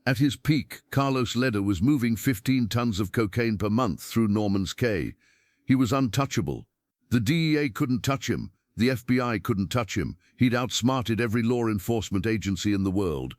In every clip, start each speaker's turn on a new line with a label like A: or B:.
A: At his peak, Carlos Lehder was moving 15 tons of cocaine per month through Norman's Cay. He was untouchable. The DEA couldn't touch him. The FBI couldn't touch him. He'd outsmarted every law enforcement agency in the world.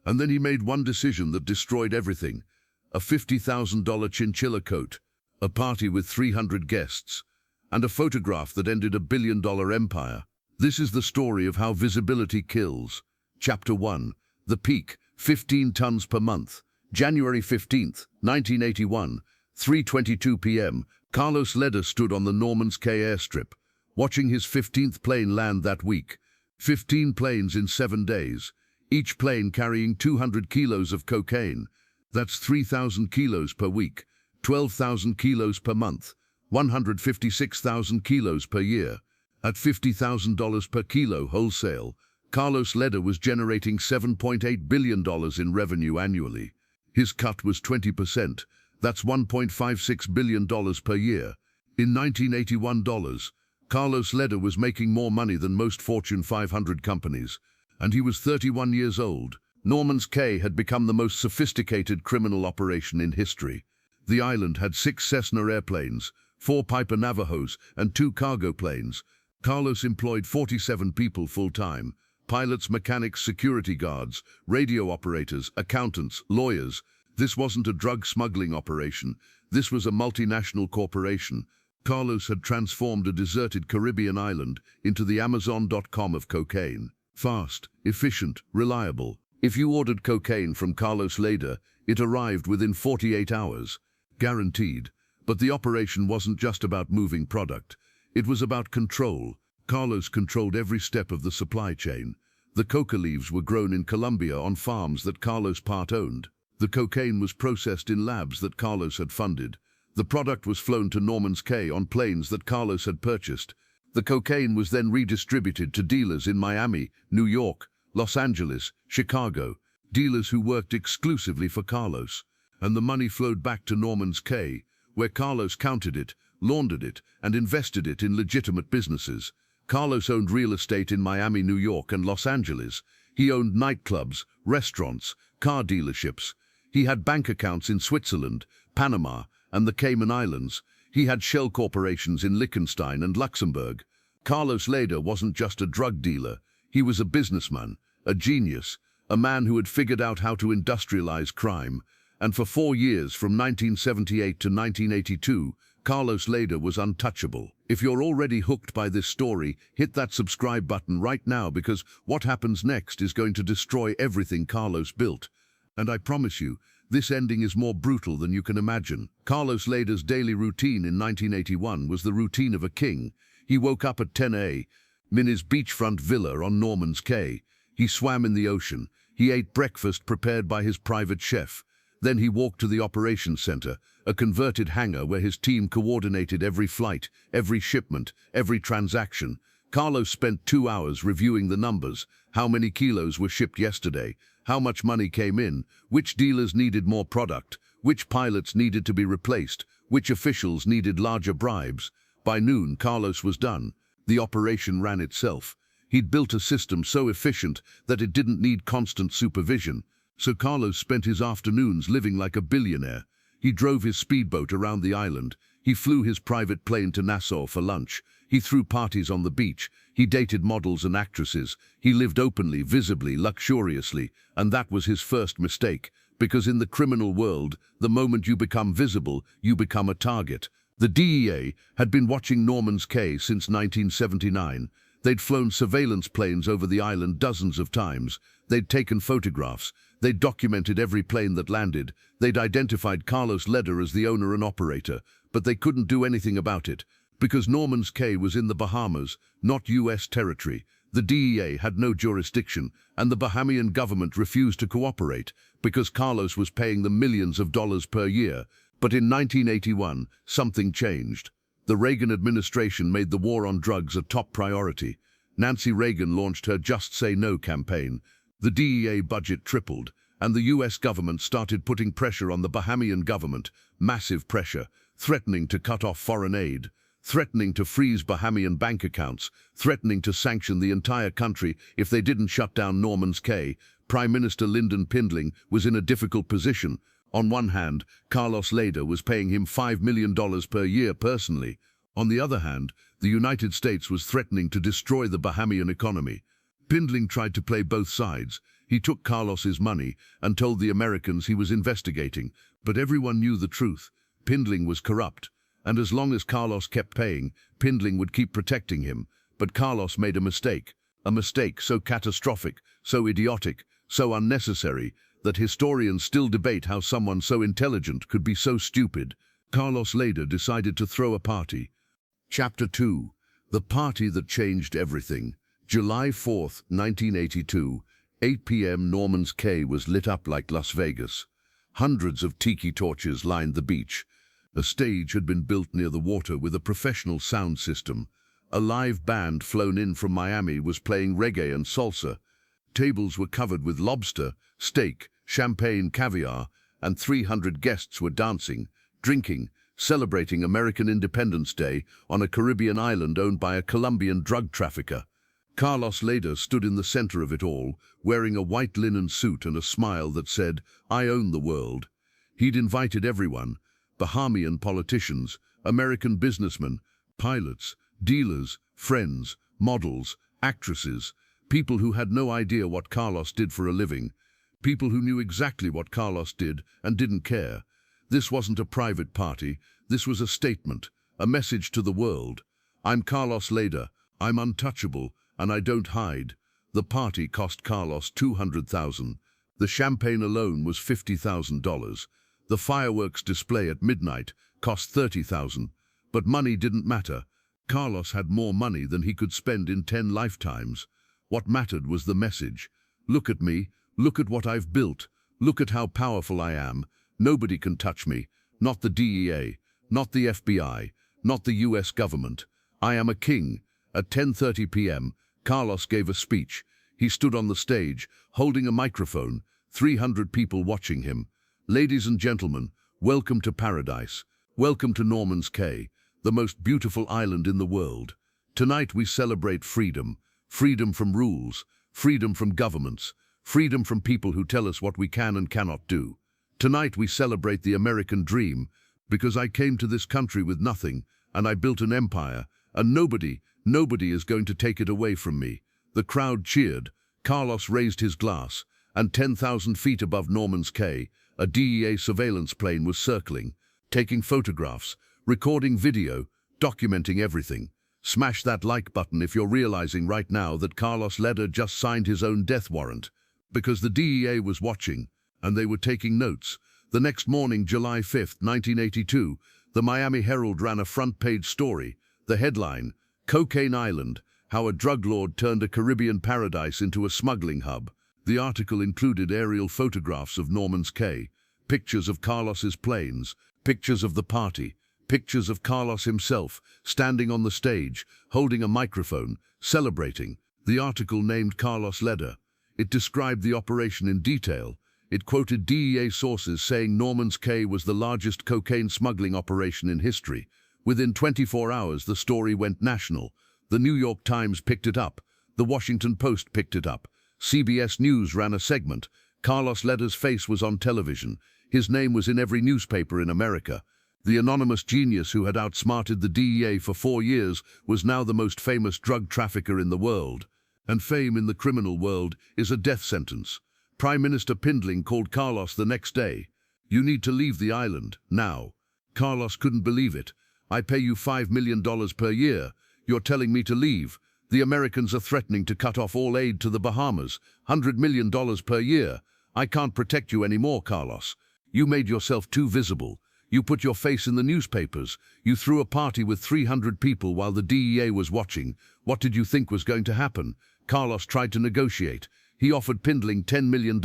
A: And then he made one decision that destroyed everything. A $50,000 chinchilla coat, a party with 300 guests, and a photograph that ended a billion-dollar empire. This is the story of how visibility kills. Chapter 1. The Peak, 15 tons per month. January 15th, 1981, 3:22 p.m., Carlos Lehder stood on the Norman's Cay airstrip, watching his 15th plane land that week. 15 planes in 7 days, each plane carrying 200 kilos of cocaine. That's 3,000 kilos per week, 12,000 kilos per month, 156,000 kilos per year. At $50,000 per kilo wholesale, Carlos Lehder was generating $7.8 billion in revenue annually. His cut was 20%. That's $1.56 billion per year. In 1981 dollars, Carlos Lehder was making more money than most Fortune 500 companies, and he was 31 years old. Norman's Cay had become the most sophisticated criminal operation in history. The island had 6 Cessna airplanes, 4 Piper Navajos, and 2 cargo planes. Carlos employed 47 people full-time: pilots, mechanics, security guards, radio operators, accountants, lawyers. This wasn't a drug smuggling operation. This was a multinational corporation. Carlos had transformed a deserted Caribbean island into the Amazon.com of cocaine. Fast, efficient, reliable. If you ordered cocaine from Carlos Lehder, it arrived within 48 hours. Guaranteed. But the operation wasn't just about moving product. It was about control. Carlos controlled every step of the supply chain. The coca leaves were grown in Colombia on farms that Carlos part-owned. The cocaine was processed in labs that Carlos had funded. The product was flown to Norman's Cay on planes that Carlos had purchased. The cocaine was then redistributed to dealers in Miami, New York, Los Angeles, Chicago, dealers who worked exclusively for Carlos. And the money flowed back to Norman's Cay, where Carlos counted it, laundered it, and invested it in legitimate businesses. Carlos owned real estate in Miami, New York, and Los Angeles. He owned nightclubs, restaurants, car dealerships. He had bank accounts in Switzerland, Panama, and the Cayman Islands. He had shell corporations in Liechtenstein and Luxembourg. Carlos Lehder wasn't just a drug dealer. He was a businessman, a genius, a man who had figured out how to industrialize crime. And for 4 years, from 1978 to 1982, Carlos Lehder was untouchable. If you're already hooked by this story, hit that subscribe button right now, because what happens next is going to destroy everything Carlos built. And I promise you, this ending is more brutal than you can imagine. Carlos Lehder's daily routine in 1981 was the routine of a king. He woke up at 10 a.m. in his beachfront villa on Norman's Cay. He swam in the ocean. He ate breakfast prepared by his private chef. Then he walked to the operations center, a converted hangar where his team coordinated every flight, every shipment, every transaction. Carlos spent 2 hours reviewing the numbers: how many kilos were shipped yesterday, how much money came in, which dealers needed more product, which pilots needed to be replaced, which officials needed larger bribes. By noon, Carlos was done. The operation ran itself. He'd built a system so efficient that it didn't need constant supervision. So Carlos spent his afternoons living like a billionaire. He drove his speedboat around the island. He flew his private plane to Nassau for lunch. He threw parties on the beach. He dated models and actresses. He lived openly, visibly, luxuriously. And that was his first mistake. Because in the criminal world, the moment you become visible, you become a target. The DEA had been watching Norman's Cay since 1979. They'd flown surveillance planes over the island dozens of times. They'd taken photographs. They'd documented every plane that landed. They'd identified Carlos Lehder as the owner and operator, but they couldn't do anything about it. Because Norman's Cay was in the Bahamas, not U.S. territory. The DEA had no jurisdiction, and the Bahamian government refused to cooperate because Carlos was paying them millions of dollars per year. But in 1981, something changed. The Reagan administration made the war on drugs a top priority. Nancy Reagan launched her Just Say No campaign. The DEA budget tripled, and the U.S. government started putting pressure on the Bahamian government, massive pressure, threatening to cut off foreign aid, threatening to freeze Bahamian bank accounts, threatening to sanction the entire country if they didn't shut down Norman's Cay. Prime Minister Lyndon Pindling was in a difficult position. On one hand, Carlos Lehder was paying him $5 million per year personally. On the other hand, the United States was threatening to destroy the Bahamian economy. Pindling tried to play both sides. He took Carlos's money and told the Americans he was investigating, but everyone knew the truth. Pindling was corrupt, and as long as Carlos kept paying, Pindling would keep protecting him. But Carlos made a mistake so catastrophic, so idiotic, so unnecessary, that historians still debate how someone so intelligent could be so stupid. Carlos Lehder decided to throw a party. Chapter 2. The Party That Changed Everything. July 4th, 1982, 8 p.m. Norman's Cay was lit up like Las Vegas. Hundreds of tiki torches lined the beach. A stage had been built near the water with a professional sound system. A live band flown in from Miami was playing reggae and salsa. Tables were covered with lobster, steak, champagne, caviar, and 300 guests were dancing, drinking, celebrating American Independence Day on a Caribbean island owned by a Colombian drug trafficker. Carlos Lehder stood in the center of it all, wearing a white linen suit and a smile that said, "I own the world." He'd invited everyone, Bahamian politicians, American businessmen, pilots, dealers, friends, models, actresses, people who had no idea what Carlos did for a living, people who knew exactly what Carlos did and didn't care. This wasn't a private party, this was a statement, a message to the world. I'm Carlos Lehder, I'm untouchable, and I don't hide. The party cost Carlos $200,000. The champagne alone was $50,000. The fireworks display at midnight cost $30,000. But money didn't matter. Carlos had more money than he could spend in 10 lifetimes. What mattered was the message. Look at me, look at what I've built, look at how powerful I am. Nobody can touch me, not the DEA, not the FBI, not the US government. I am a king. At 10:30 p.m., Carlos gave a speech. He stood on the stage, holding a microphone, 300 people watching him. Ladies and gentlemen, welcome to paradise. Welcome to Norman's Cay, the most beautiful island in the world. Tonight we celebrate freedom. Freedom from rules, freedom from governments, freedom from people who tell us what we can and cannot do. Tonight we celebrate the American dream, because I came to this country with nothing, and I built an empire, and nobody is going to take it away from me. The crowd cheered. Carlos raised his glass, and 10,000 feet above Norman's Cay, a DEA surveillance plane was circling, taking photographs, recording video, documenting everything. Smash that like button if you're realizing right now that Carlos Lehder just signed his own death warrant, because the DEA was watching, and they were taking notes. The next morning, July 5th, 1982, the Miami Herald ran a front-page story. The headline, "Cocaine Island, How a Drug Lord Turned a Caribbean Paradise into a Smuggling Hub." The article included aerial photographs of Norman's Cay, pictures of Carlos's planes, pictures of the party, pictures of Carlos himself, standing on the stage, holding a microphone, celebrating. The article named Carlos Lehder. It described the operation in detail. It quoted DEA sources saying Norman's Cay was the largest cocaine smuggling operation in history. Within 24 hours, the story went national. The New York Times picked it up. The Washington Post picked it up. CBS News ran a segment. Carlos Lehder's face was on television. His name was in every newspaper in America. The anonymous genius who had outsmarted the DEA for 4 years was now the most famous drug trafficker in the world. And fame in the criminal world is a death sentence. Prime Minister Pindling called Carlos the next day. "You need to leave the island, now." Carlos couldn't believe it. "I pay you $5 million per year. You're telling me to leave. The Americans are threatening to cut off all aid to the Bahamas. $100 million per year. I can't protect you anymore, Carlos. You made yourself too visible. You put your face in the newspapers. You threw a party with 300 people while the DEA was watching. What did you think was going to happen?" Carlos tried to negotiate. He offered Pindling $10 million,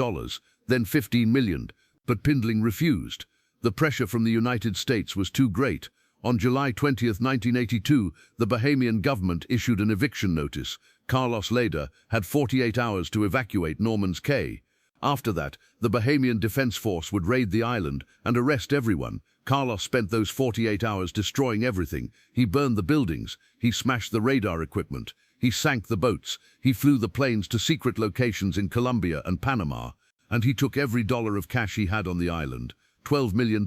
A: then $15 million, but Pindling refused. The pressure from the United States was too great. On July 20th, 1982, the Bahamian government issued an eviction notice. Carlos Lehder had 48 hours to evacuate Norman's Cay. After that, the Bahamian Defense Force would raid the island and arrest everyone. Carlos spent those 48 hours destroying everything. He burned the buildings. He smashed the radar equipment. He sank the boats, he flew the planes to secret locations in Colombia and Panama, and he took every dollar of cash he had on the island, $12 million.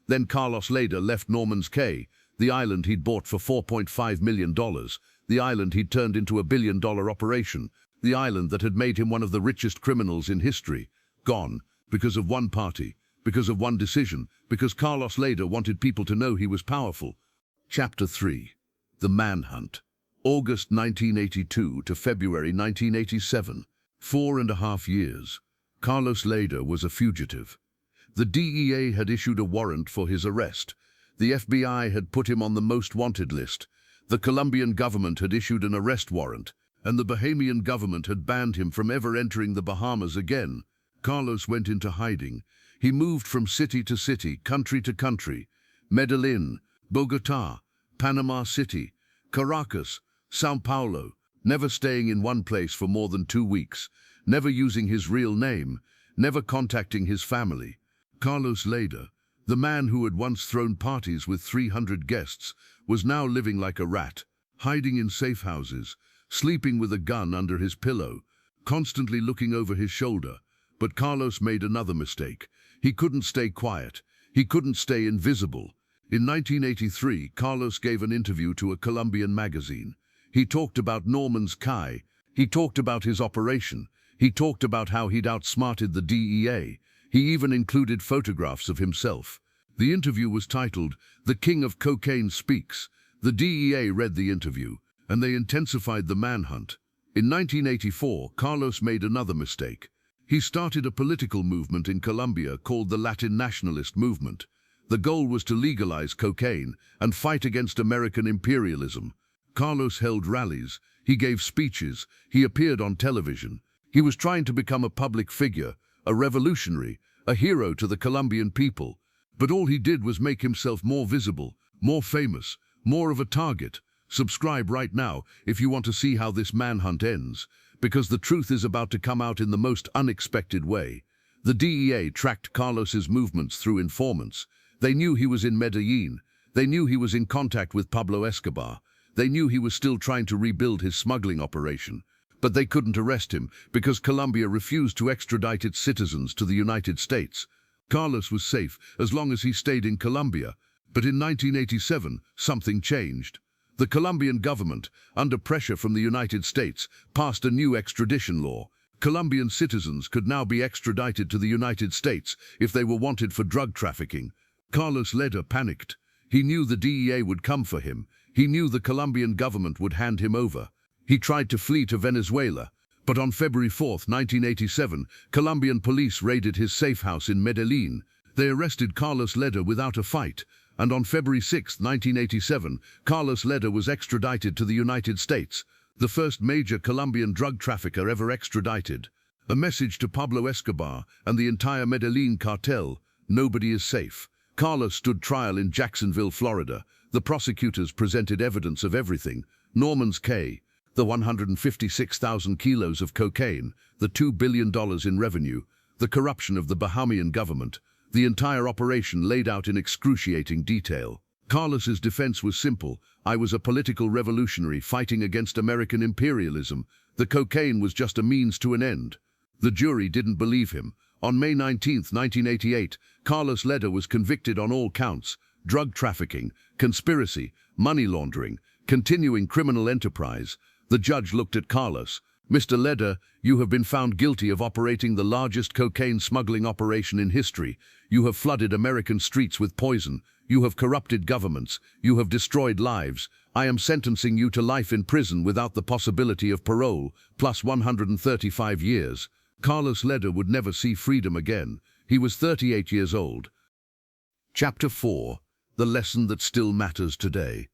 A: Then Carlos Lehder left Norman's Cay, the island he'd bought for $4.5 million, the island he'd turned into $1 billion operation, the island that had made him one of the richest criminals in history. Gone, because of one party, because of one decision, because Carlos Lehder wanted people to know he was powerful. Chapter 3. The Manhunt. August 1982 to February 1987. 4.5 years. Carlos Lehder was a fugitive. The DEA had issued a warrant for his arrest. The FBI had put him on the most wanted list. The Colombian government had issued an arrest warrant, and the Bahamian government had banned him from ever entering the Bahamas again. Carlos went into hiding. He moved from city to city, country to country. Medellin, Bogota, Panama City, Caracas, Sao Paulo, never staying in one place for more than 2 weeks, never using his real name, never contacting his family. Carlos Lehder, the man who had once thrown parties with 300 guests, was now living like a rat, hiding in safe houses, sleeping with a gun under his pillow, constantly looking over his shoulder. But Carlos made another mistake. He couldn't stay quiet. He couldn't stay invisible. In 1983, Carlos gave an interview to a Colombian magazine. He talked about Norman's Cay. He talked about his operation. He talked about how he'd outsmarted the DEA. He even included photographs of himself. The interview was titled, "The King of Cocaine Speaks." The DEA read the interview, and they intensified the manhunt. In 1984, Carlos made another mistake. He started a political movement in Colombia called the Latin Nationalist Movement. The goal was to legalize cocaine and fight against American imperialism. Carlos held rallies, he gave speeches, he appeared on television. He was trying to become a public figure, a revolutionary, a hero to the Colombian people. But all he did was make himself more visible, more famous, more of a target. Subscribe right now if you want to see how this manhunt ends, because the truth is about to come out in the most unexpected way. The DEA tracked Carlos's movements through informants. They knew he was in Medellin. They knew he was in contact with Pablo Escobar. They knew he was still trying to rebuild his smuggling operation. But they couldn't arrest him because Colombia refused to extradite its citizens to the United States. Carlos was safe as long as he stayed in Colombia. But in 1987, something changed. The Colombian government, under pressure from the United States, passed a new extradition law. Colombian citizens could now be extradited to the United States if they were wanted for drug trafficking. Carlos Lehder panicked. He knew the DEA would come for him. He knew the Colombian government would hand him over. He tried to flee to Venezuela. But on February 4, 1987, Colombian police raided his safe house in Medellin. They arrested Carlos Lehder without a fight. And on February 6, 1987, Carlos Lehder was extradited to the United States, the first major Colombian drug trafficker ever extradited. A message to Pablo Escobar and the entire Medellin cartel: nobody is safe. Carlos stood trial in Jacksonville, Florida. The prosecutors presented evidence of everything: Norman's Cay, the 156,000 kilos of cocaine, the $2 billion in revenue, the corruption of the Bahamian government. The entire operation laid out in excruciating detail. Carlos's defense was simple: I was a political revolutionary fighting against American imperialism. The cocaine was just a means to an end. The jury didn't believe him. On May 19, 1988, Carlos Lehder was convicted on all counts: drug trafficking, conspiracy, money laundering, continuing criminal enterprise. The judge looked at Carlos. "Mr. Lehder, you have been found guilty of operating the largest cocaine smuggling operation in history. You have flooded American streets with poison. You have corrupted governments. You have destroyed lives. I am sentencing you to life in prison without the possibility of parole, plus 135 years. Carlos Lehder would never see freedom again. He was 38 years old. Chapter 4. The lesson that still matters today.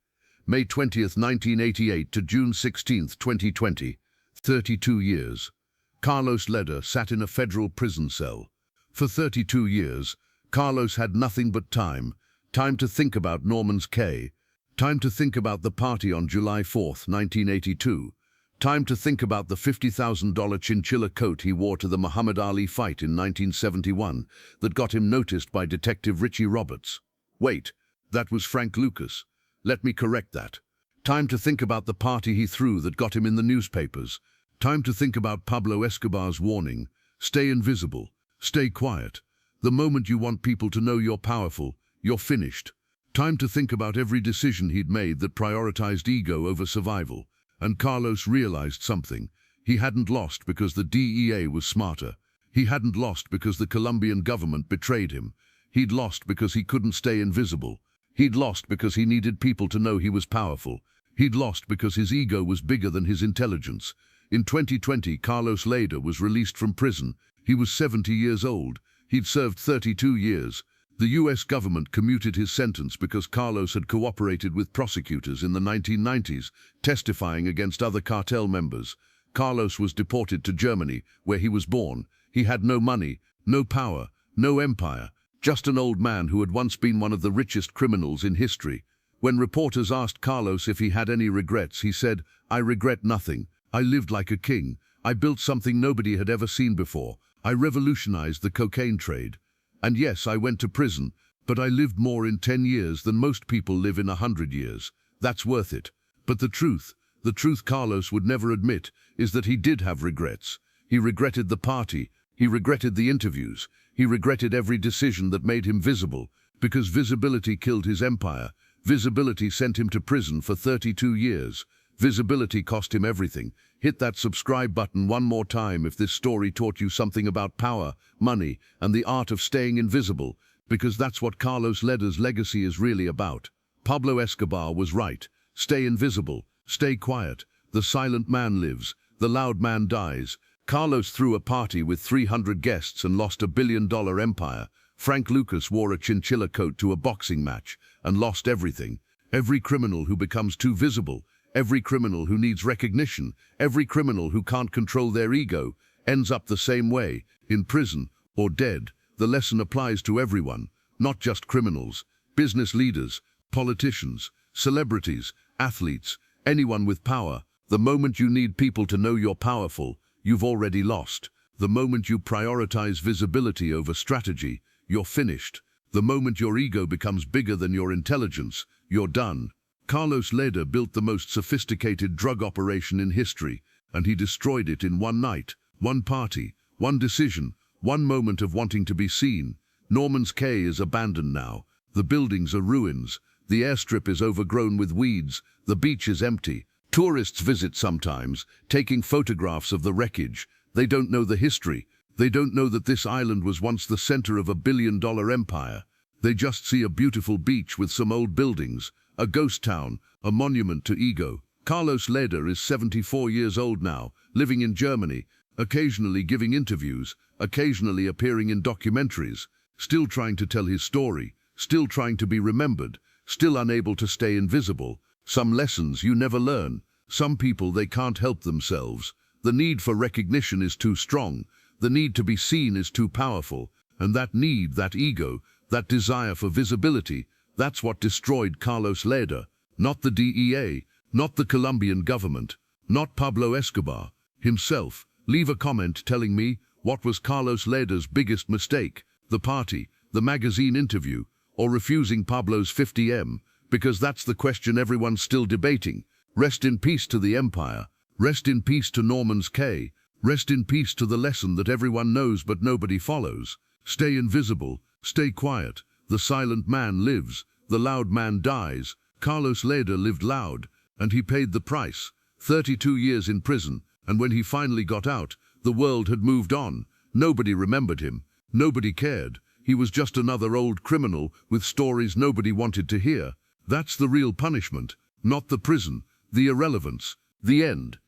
A: May 20, 1988 to June 16, 2020. 32 years. Carlos Lehder sat in a federal prison cell. For 32 years, Carlos had nothing but time. Time to think about Norman's Cay. Time to think about the party on July 4, 1982. Time to think about the $50,000 chinchilla coat he wore to the Muhammad Ali fight in 1971 that got him noticed by Detective Richie Roberts. Wait, that was Frank Lucas. Let me correct that. Time to think about the party he threw that got him in the newspapers. Time to think about Pablo Escobar's warning. Stay invisible. Stay quiet. The moment you want people to know you're powerful, you're finished. Time to think about every decision he'd made that prioritized ego over survival. And Carlos realized something. He hadn't lost because the DEA was smarter. He hadn't lost because the Colombian government betrayed him. He'd lost because he couldn't stay invisible. He'd lost because he needed people to know he was powerful. He'd lost because his ego was bigger than his intelligence. In 2020, Carlos Lehder was released from prison. He was 70 years old. He'd served 32 years. The US government commuted his sentence because Carlos had cooperated with prosecutors in the 1990s, testifying against other cartel members. Carlos was deported to Germany, where he was born. He had no money, no power, no empire, just an old man who had once been one of the richest criminals in history. When reporters asked Carlos if he had any regrets, he said, "I regret nothing. I lived like a king. I built something nobody had ever seen before. I revolutionized the cocaine trade. And yes, I went to prison, but I lived more in 10 years than most people live in 100 years. That's worth it." But the truth Carlos would never admit, is that he did have regrets. He regretted the party. He regretted the interviews. He regretted every decision that made him visible, because visibility killed his empire. Visibility sent him to prison for 32 years. Visibility cost him everything. Hit that subscribe button one more time if this story taught you something about power, money, and the art of staying invisible, because that's what Carlos Lehder's legacy is really about. Pablo Escobar was right. Stay invisible. Stay quiet. The silent man lives. The loud man dies. Carlos threw a party with 300 guests and lost $1 billion empire. Frank Lucas wore a chinchilla coat to a boxing match and lost everything. Every criminal who becomes too visible, every criminal who needs recognition, every criminal who can't control their ego, ends up the same way, in prison or dead. The lesson applies to everyone, not just criminals, business leaders, politicians, celebrities, athletes, anyone with power. The moment you need people to know you're powerful, you've already lost. The moment you prioritize visibility over strategy, you're finished. The moment your ego becomes bigger than your intelligence, you're done. Carlos Lehder built the most sophisticated drug operation in history, and he destroyed it in one night, one party, one decision, one moment of wanting to be seen. Norman's Cay is abandoned now. The buildings are ruins. The airstrip is overgrown with weeds. The beach is empty. Tourists visit sometimes, taking photographs of the wreckage. They don't know the history. They don't know that this island was once the center of $1 billion empire. They just see a beautiful beach with some old buildings, a ghost town, a monument to ego. Carlos Lehder is 74 years old now, living in Germany, occasionally giving interviews, occasionally appearing in documentaries, still trying to tell his story, still trying to be remembered, still unable to stay invisible. Some lessons you never learn. Some people, they can't help themselves. The need for recognition is too strong. The need to be seen is too powerful. And that need, that ego, that desire for visibility, that's what destroyed Carlos Lehder. Not the DEA, not the Colombian government, not Pablo Escobar himself. Leave a comment telling me, what was Carlos Lehder's biggest mistake? The party, the magazine interview, or refusing Pablo's 50M? Because that's the question everyone's still debating. Rest in peace to the empire. Rest in peace to Norman's Cay. Rest in peace to the lesson that everyone knows but nobody follows. Stay invisible. Stay quiet. The silent man lives. The loud man dies. Carlos Lehder lived loud, and he paid the price. 32 years in prison, and when he finally got out, the world had moved on. Nobody remembered him. Nobody cared. He was just another old criminal with stories nobody wanted to hear. That's the real punishment, not the prison, the irrelevance, the end.